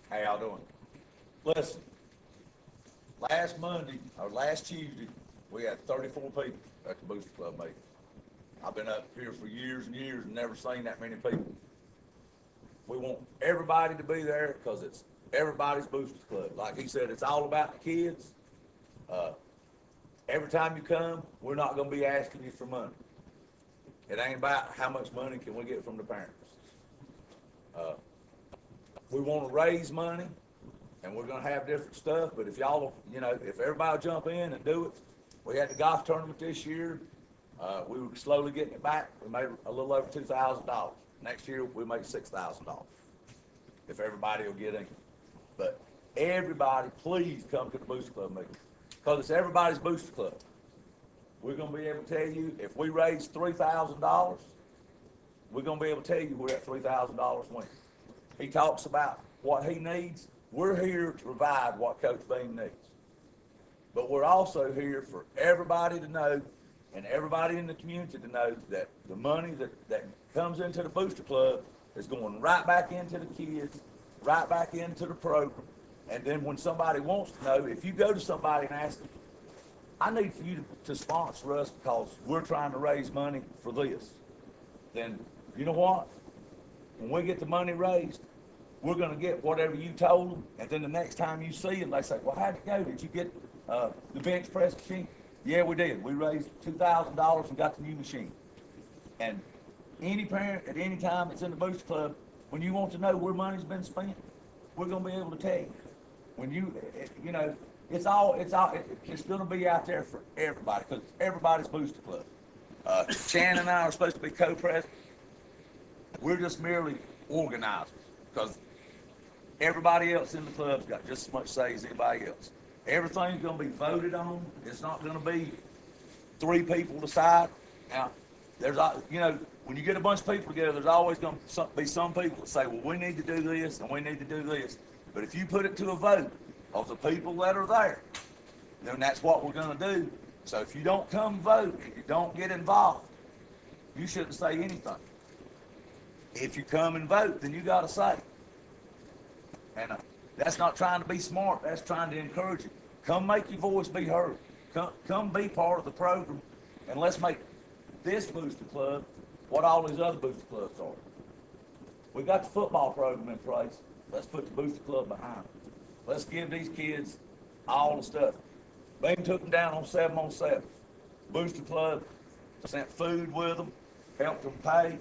How y'all doing? Listen, last Monday or last Tuesday, we had 34 people at the Booster Club meeting. I've been up here for years and years and never seen that many people. We want everybody to be there because it's everybody's Booster Club. Like he said, it's all about the kids. Uh, every time you come, we're not going to be asking you for money. It ain't about how much money can we get from the parents. Uh, we want to raise money, and we're going to have different stuff. But if y'all, if everybody will jump in and do it, we had the golf tournament this year. We were slowly getting it back. We made a little over $2,000. Next year, we make $6,000 if everybody will get in. But everybody, please come to the Booster Club meeting because it's everybody's Booster Club. We're going to be able to tell you if we raise $3,000, we're going to be able to tell you where that $3,000 went. He talks about what he needs. We're here to provide what Coach Beam needs. But we're also here for everybody to know and everybody in the community to know that the money that comes into the Booster Club is going right back into the kids, right back into the program. And then when somebody wants to know, if you go to somebody and ask them, I need for you to sponsor us because we're trying to raise money for this, then you know what? When we get the money raised, we're going to get whatever you told them, and then the next time you see them, they say, well, how'd it go? Did you get the bench press machine? Yeah, we did. We raised $2,000 and got the new machine. And any parent at any time that's in the Booster Club, when you want to know where money's been spent, we're going to be able to tell you. When it's going to be out there for everybody because it's everybody's Booster Club. Shannon and I are supposed to be co-presidents. We're just merely organizers because everybody else in the club's got just as much say as anybody else. Everything's going to be voted on. It's not going to be three people decide. Now, when you get a bunch of people together, there's always going to be some people that say, well, we need to do this and we need to do this. But if you put it to a vote of the people that are there, then that's what we're going to do. So if you don't come vote and you don't get involved, you shouldn't say anything. If you come and vote, then you got to say. And that's not trying to be smart. That's trying to encourage you. Come make your voice be heard. Come be part of the program, and let's make this Booster Club what all these other Booster Clubs are. We got the football program in place. Let's put the Booster Club behind it. Let's give these kids all the stuff. Beam took them down on 7-on-7. Booster Club sent food with them, helped them pay,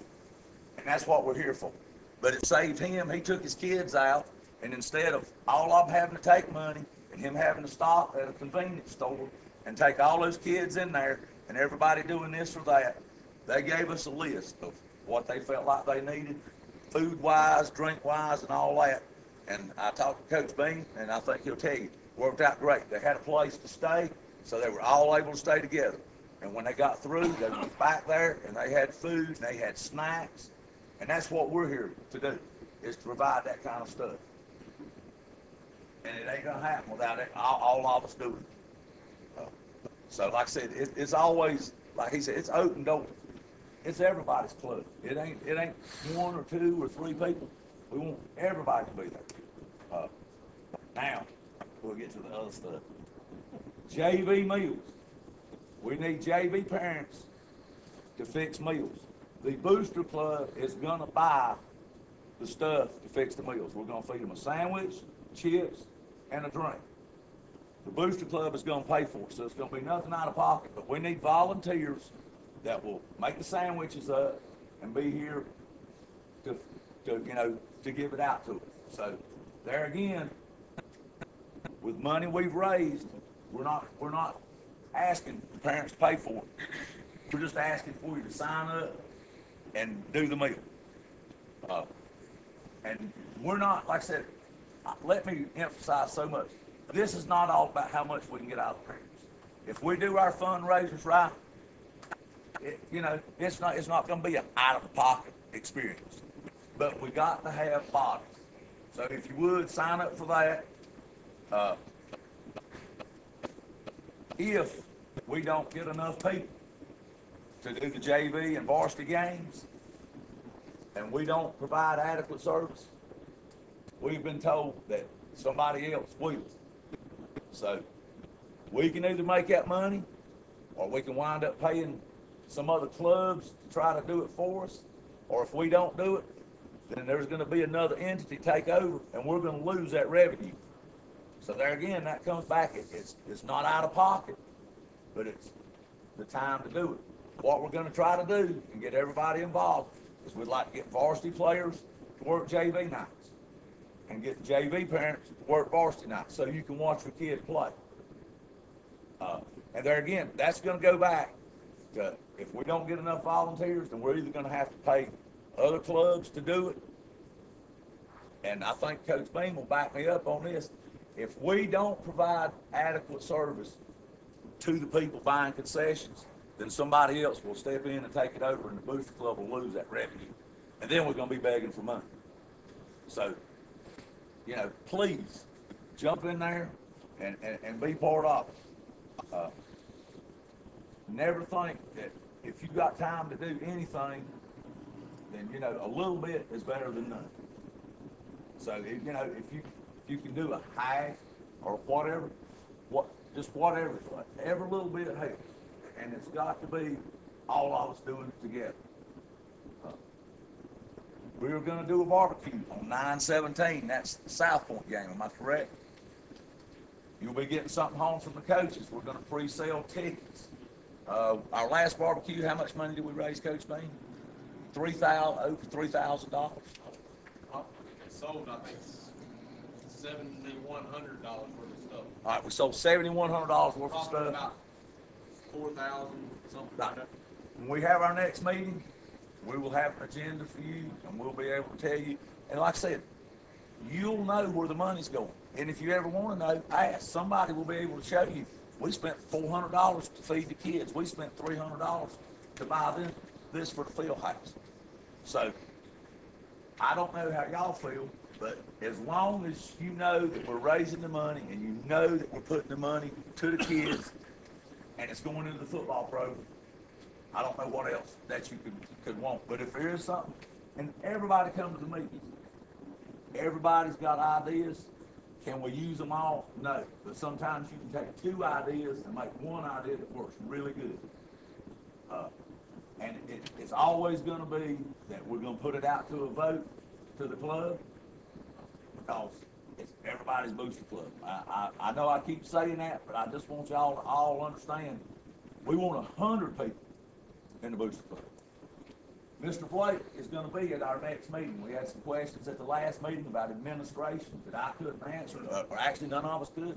and that's what we're here for. But it saved him. He took his kids out, and instead of all of them having to take money and him having to stop at a convenience store and take all those kids in there and everybody doing this or that, they gave us a list of what they felt like they needed, food-wise, drink-wise, and all that. And I talked to Coach Beam, and I think he'll tell you, it worked out great. They had a place to stay, so they were all able to stay together. And when they got through, they went back there, and they had food, and they had snacks. And that's what we're here to do, is to provide that kind of stuff. And it ain't going to happen without it, all of us doing it. So like I said, it's always, like he said, it's open doors. It's everybody's club. It ain't one or two or three people. We want everybody to be there. Now, we'll get to the other stuff. JV meals. We need JV parents to fix meals. The Booster Club is going to buy the stuff to fix the meals. We're going to feed them a sandwich, chips, and a drink. The Booster Club is going to pay for it, so it's going to be nothing out of pocket. But we need volunteers that will make the sandwiches up and be here to give it out to us. So there again, with money we've raised, we're not asking the parents to pay for it. We're just asking for you to sign up and do the meal. And we're not, like I said, let me emphasize so much. This is not all about how much we can get out of the parents. If we do our fundraisers right, it's not going to be an out-of-pocket experience. But we got to have bodies. So if you would, sign up for that. If we don't get enough people to do the JV and varsity games, and we don't provide adequate service, we've been told that somebody else will. So we can either make that money, or we can wind up paying some other clubs to try to do it for us. Or if we don't do it, then there's going to be another entity take over, and we're going to lose that revenue. So there again, that comes back. It's not out of pocket, but it's the time to do it. What we're going to try to do and get everybody involved is we'd like to get varsity players to work JV nights and get JV parents to work varsity nights so you can watch your kid play. And there again, that's going to go back to, if we don't get enough volunteers, then we're either going to have to pay other clubs to do it. And I think Coach Beam will back me up on this. If we don't provide adequate service to the people buying concessions, then somebody else will step in and take it over, and the Booster Club will lose that revenue. And then we're going to be begging for money. So, you know, please jump in there and be part of it. Never think that if you've got time to do anything, then, you know, a little bit is better than none. So, you know, if you can do a half or whatever, just whatever, every little bit helps. And it's got to be all of us doing it together. We were going to do a barbecue on 9/17. That's the South Point game. Am I correct? You'll be getting something home from the coaches. We're going to pre-sale tickets. Our last barbecue, how much money did we raise, Coach Bean? Over $3,000. Sold, I think, $7,100 worth of stuff. All right, we sold $7,100 worth of Probably stuff. about 4,000, something like that. When we have our next meeting, we will have an agenda for you, and we'll be able to tell you. And like I said, you'll know where the money's going. And if you ever want to know, ask. Somebody will be able to show you. We spent $400 to feed the kids. We spent $300 to buy this for the field house. So I don't know how y'all feel, but as long as you know that we're raising the money and you know that we're putting the money to the kids and it's going into the football program, I don't know what else that you could want. But if there is something, and everybody come to the meetings, everybody's got ideas. Can we use them all? No. But sometimes you can take two ideas and make one idea that works really good. And it's always going to be that we're going to put it out to a vote to the club because it's everybody's Booster Club. I know I keep saying that, but I just want y'all to all understand we want 100 people in the Booster Club. Mr. Blake is going to be at our next meeting. We had some questions at the last meeting about administration that I couldn't answer, or actually none of us could.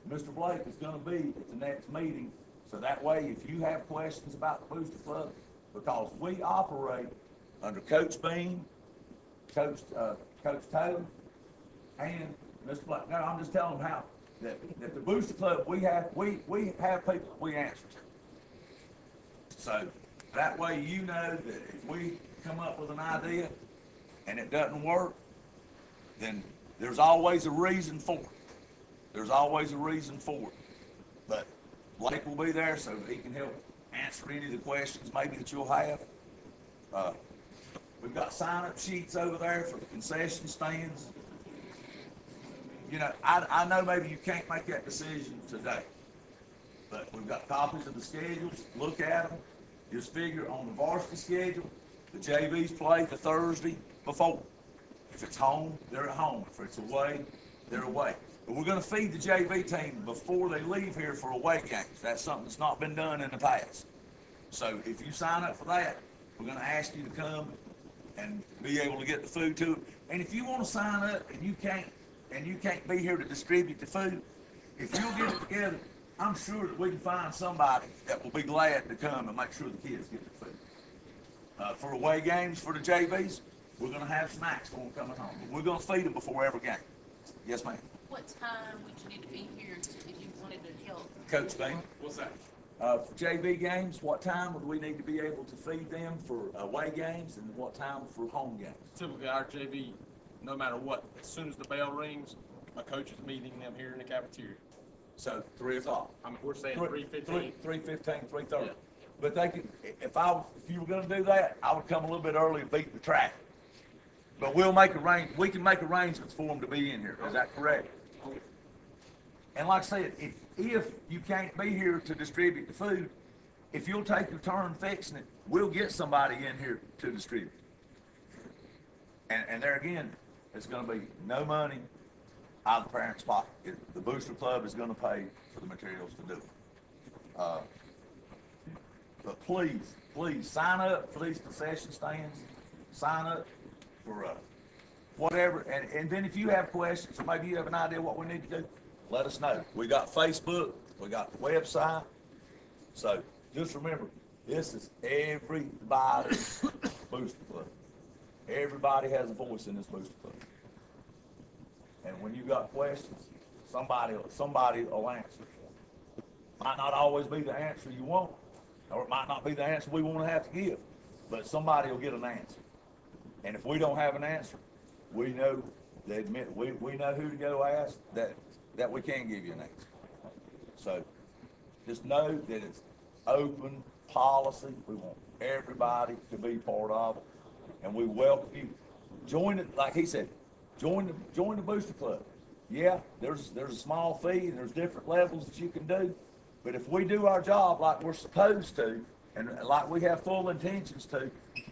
Mr. Blake is going to be at the next meeting, so that way if you have questions about the Booster Club, because we operate under Coach Beam, Coach Taylor, and Mr. Blake. No, I'm just telling them how that the Booster Club we have people that we answer to. So that way you know that if we come up with an idea and it doesn't work, then there's always a reason for it. There's always a reason for it. But Blake will be there so that he can help answer any of the questions maybe that you'll have. We've got sign-up sheets over there for the concession stands. You know, I know maybe you can't make that decision today, but we've got copies of the schedules. Look at them. Just figure on the varsity schedule, the JVs play the Thursday before. If it's home, they're at home. If it's away, they're away. But we're going to feed the JV team before they leave here for away games. That's something that's not been done in the past. So if you sign up for that, we're going to ask you to come and be able to get the food to it. And if you want to sign up and you can't be here to distribute the food, if you'll get it together, I'm sure that we can find somebody that will be glad to come and make sure the kids get the food. For away games for the JVs, we're going to have snacks for them coming home. But we're going to feed them before every game. Yes, ma'am. What time would you need to be here if you wanted to help? Coach Bean. What's that? For JV games, what time would we need to be able to feed them for away games, and what time for home games? Typically, our JV, no matter what, as soon as the bell rings, my coach is meeting them here in the cafeteria. So 3 o'clock. I mean, we're saying 3:15. 3:15, 3:30. Yeah. But they could, if you were going to do that, I would come a little bit early to beat the traffic. But we can make arrangements for them to be in here, is that correct? And like I said, if you can't be here to distribute the food, if you'll take your turn fixing it, we'll get somebody in here to distribute. And there again, it's gonna be no money out of the parents' pocket. The Booster Club is gonna pay for the materials to do it. But please sign up for these concession stands. Sign up for whatever. And then if you have questions or maybe you have an idea what we need to do, let us know. We got Facebook, we got the website. So just remember, this is everybody's Booster Club. Everybody has a voice in this Booster Club. And when you got questions, somebody will answer. Might not always be the answer you want, or it might not be the answer we want to have to give, but somebody will get an answer. And if we don't have an answer, we know we know who to go ask that we can give you an answer. So just know that it's open policy. We want everybody to be part of it, and we welcome you. Join it, like he said, join the Booster Club. Yeah, there's a small fee and there's different levels that you can do, but if we do our job like we're supposed to, and like we have full intentions to,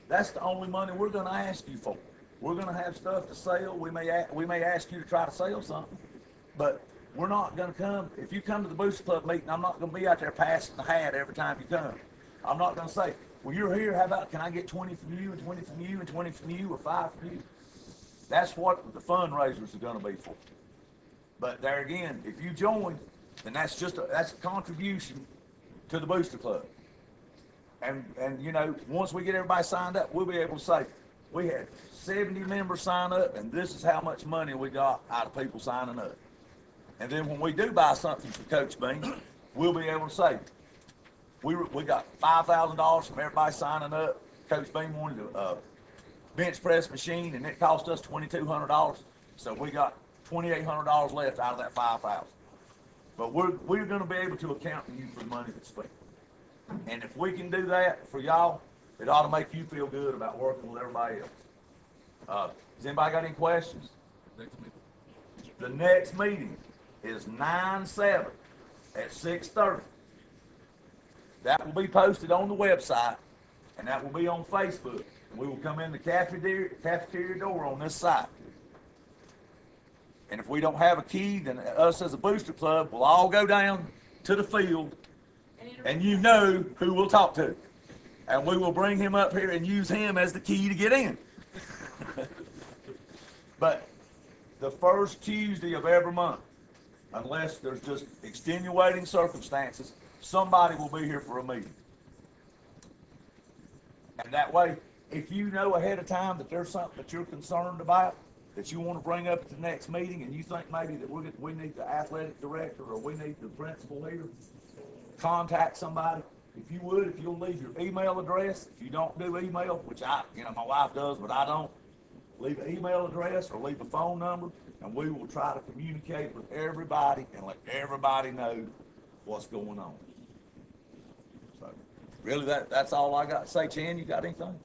that's the only money we're going to ask you for. We're going to have stuff to sell. We may ask you to try to sell something, but we're not going to come. If you come to the Booster Club meeting, I'm not going to be out there passing the hat every time you come. I'm not going to say, well, you're here, how about, can I get 20 from you and 20 from you and 20 from you or 5 from you? That's what the fundraisers are going to be for. But there again, if you join, then that's a contribution to the Booster Club. And you know, once we get everybody signed up, we'll be able to say, we had 70 members sign up, and this is how much money we got out of people signing up. And then when we do buy something for Coach Bean, we'll be able to say, we got $5,000 from everybody signing up. Coach Bean wanted a bench press machine, and it cost us $2,200. So we got $2,800 left out of that $5,000. But we're going to be able to account to you for the money that's spent. And if we can do that for y'all, it ought to make you feel good about working with everybody else. Has anybody got any questions? The next meeting is 9/7 at 6:30. That will be posted on the website, and that will be on Facebook. We will come in the cafeteria door on this side. And if we don't have a key, then us as a Booster Club will all go down to the field, and you know who we'll talk to. And we will bring him up here and use him as the key to get in. But the first Tuesday of every month, unless there's just extenuating circumstances, somebody will be here for a meeting. And that way, if you know ahead of time that there's something that you're concerned about, that you want to bring up at the next meeting, and you think maybe that we need the athletic director or we need the principal here, contact somebody. If you'll leave your email address. If you don't do email, which my wife does, but I don't, leave an email address or leave a phone number, and we will try to communicate with everybody and let everybody know what's going on. So, really, that's all I got to say. Chan, you got anything?